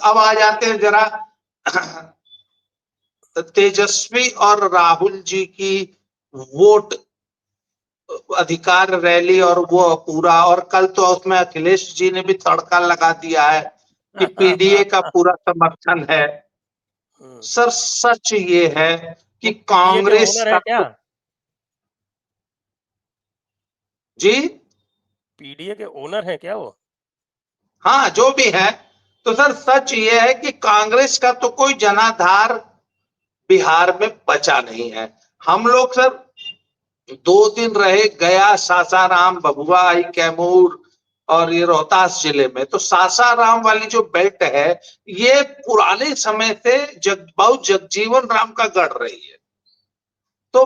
अब आ जाते हैं जरा तेजस्वी और राहुल जी की वोट अधिकार रैली और वो पूरा, और कल तो उसमें अखिलेश जी ने भी तड़का लगा दिया है कि पीडीए का पूरा समर्थन है। सर सच ये है कि कांग्रेस ओनर का है क्या? जी पीडीए के ओनर है क्या वो? हाँ, जो भी है। तो सर सच ये है कि कांग्रेस का तो कोई जनाधार बिहार में बचा नहीं है। हम लोग सर 2 दिन रहे गया, सासाराम, भभुआ, कैमूर और ये रोहतास जिले में। तो सासाराम वाली जो बेल्ट है ये पुराने समय से बहुत जगजीवन राम का गढ़ रही है। तो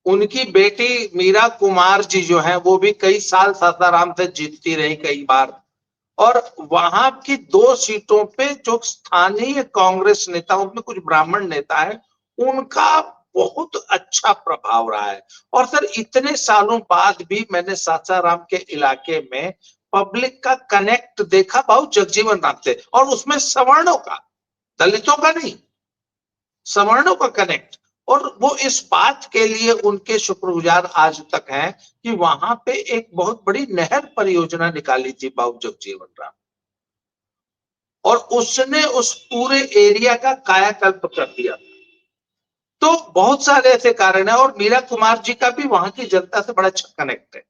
उनकी बेटी मीरा कुमार जी जो है वो भी कई साल सासाराम से जीतती रही कई बार, और वहां की 2 सीटों पे जो स्थानीय कांग्रेस नेता, उनमें कुछ ब्राह्मण नेता है, उनका बहुत अच्छा प्रभाव रहा है। और सर इतने सालों बाद भी मैंने सासाराम के इलाके में पब्लिक का कनेक्ट देखा बहुत जगजीवन राम से, और उसमें सवर्णों का, दलितों का नहीं, सवर्णों का कनेक्ट। और वो इस बात के लिए उनके शुक्रगुजार आज तक हैं कि वहां पे एक बहुत बड़ी नहर परियोजना निकाली थी बाबू जगजीवन राम, और उसने उस पूरे एरिया का कायाकल्प कर दिया। तो बहुत सारे ऐसे कारण है, और मीरा कुमार जी का भी वहां की जनता से बड़ा अच्छा कनेक्ट है।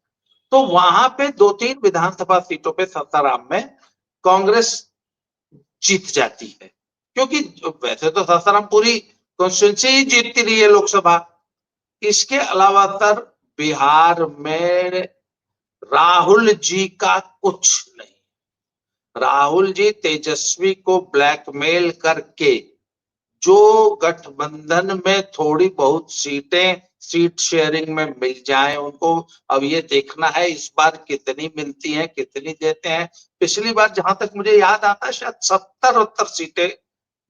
तो वहां पे 2-3 विधानसभा सीटों पे सासाराम में कांग्रेस जीत जाती है, क्योंकि वैसे तो सासाराम पूरी कॉन्स्टिट्यूंसी ही जीतती रही है लोकसभा। इसके अलावा सर बिहार में राहुल जी का कुछ नहीं। राहुल जी तेजस्वी को ब्लैकमेल करके जो गठबंधन में थोड़ी बहुत सीट शेयरिंग में मिल जाए उनको, अब ये देखना है इस बार कितनी मिलती हैं, कितनी देते हैं। पिछली बार जहां तक मुझे याद आता है शायद 70-72 सीटें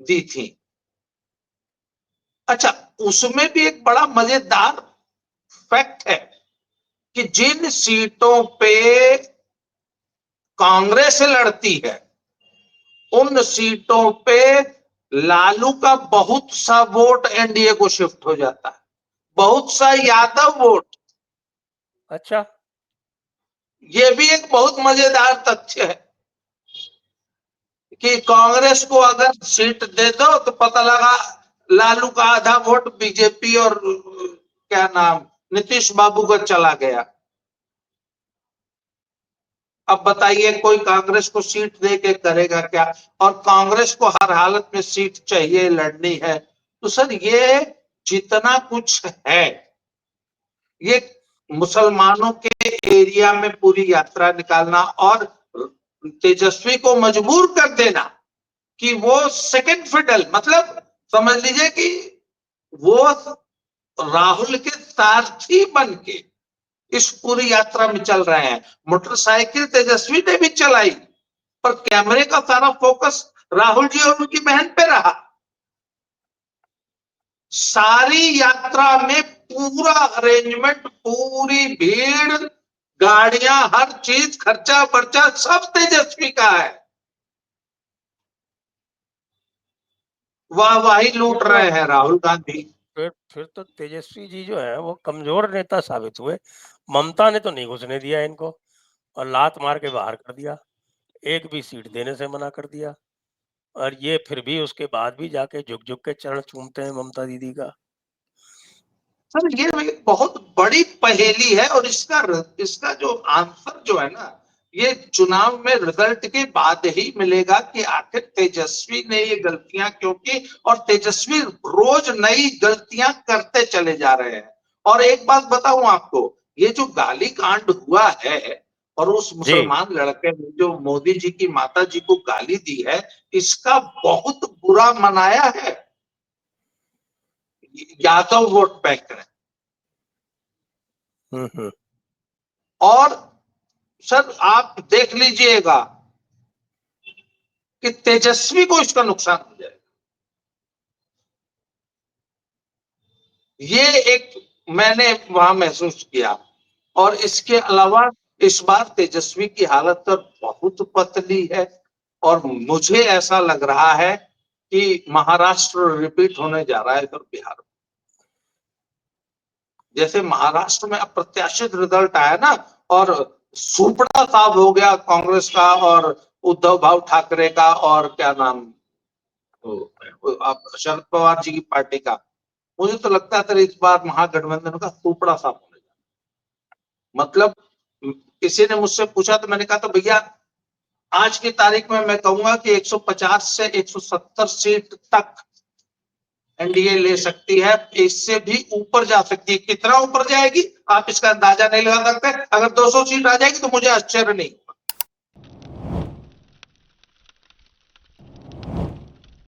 दी थी। अच्छा, उसमें भी एक बड़ा मजेदार फैक्ट है कि जिन सीटों पे कांग्रेस लड़ती है उन सीटों पे लालू का बहुत सा वोट एनडीए को शिफ्ट हो जाता है, बहुत सा यादव वोट। अच्छा, ये भी एक बहुत मजेदार तथ्य है कि कांग्रेस को अगर सीट दे दो तो पता लगा लालू का आधा वोट बीजेपी और क्या नाम नीतीश बाबू का चला गया। अब बताइए कोई कांग्रेस को सीट दे के करेगा क्या? और कांग्रेस को हर हालत में सीट चाहिए, लड़नी है। तो सर ये जितना कुछ है, ये मुसलमानों के एरिया में पूरी यात्रा निकालना और तेजस्वी को मजबूर कर देना कि वो सेकंड फिडल, मतलब समझ लीजिए कि वो राहुल के सारथी बन के इस पूरी यात्रा में चल रहे हैं। मोटरसाइकिल तेजस्वी ने भी चलाई, पर कैमरे का सारा फोकस राहुल जी और उनकी बहन पे रहा। सारी यात्रा में पूरा अरेंजमेंट, पूरी भीड़, गाड़ियां, हर चीज, खर्चा पर्चा सब तेजस्वी का है। वाहवाही लूट रहे हैं राहुल गांधी। फिर तो तेजस्वी जी जो है वो कमजोर नेता साबित हुए। ममता ने तो नहीं घुसने दिया इनको और लात मार के बाहर कर दिया, एक भी सीट देने से मना कर दिया, और ये फिर भी उसके बाद भी जाके झुक झुक के चरण चूमते हैं ममता दीदी का। सर ये एक बहुत बड़ी पहेली है, और इसका जो आंसर जो है ना, ये चुनाव में रिजल्ट के बाद ही मिलेगा कि आखिर तेजस्वी ने ये गलतियां क्यों की, और तेजस्वी रोज नई गलतियां करते चले जा रहे हैं। और एक बात बताऊं आपको, ये जो गाली कांड हुआ है और उस मुसलमान लड़के ने जो मोदी जी की माता जी को गाली दी है, इसका बहुत बुरा मनाया है यादव वोट बैंक ने। और सर आप देख लीजिएगा कि तेजस्वी को इसका नुकसान हो जाएगा। ये एक मैंने वहां महसूस किया। और इसके अलावा इस बार तेजस्वी की हालत तो बहुत पतली है, और मुझे ऐसा लग रहा है कि महाराष्ट्र रिपीट होने जा रहा है इधर बिहार में। जैसे महाराष्ट्र में अप्रत्याशित रिजल्ट आया ना, और सुपड़ा साफ हो गया कांग्रेस का और उद्धव भाव ठाकरे का और क्या नाम, शरद पवार जी की पार्टी का। मुझे तो लगता है सर इस बार महागठबंधन का सुपड़ा साफ होने जा, मतलब किसी ने मुझसे पूछा तो मैंने कहा तो भैया आज की तारीख में मैं कहूंगा कि 150 से 170 सीट तक एनडीए ले सकती है, इससे भी ऊपर जा सकती है। कितना ऊपर जाएगी आप इसका अंदाजा नहीं लगा सकते। अगर 200 सीट आ जाएगी तो मुझे आश्चर्य नहीं।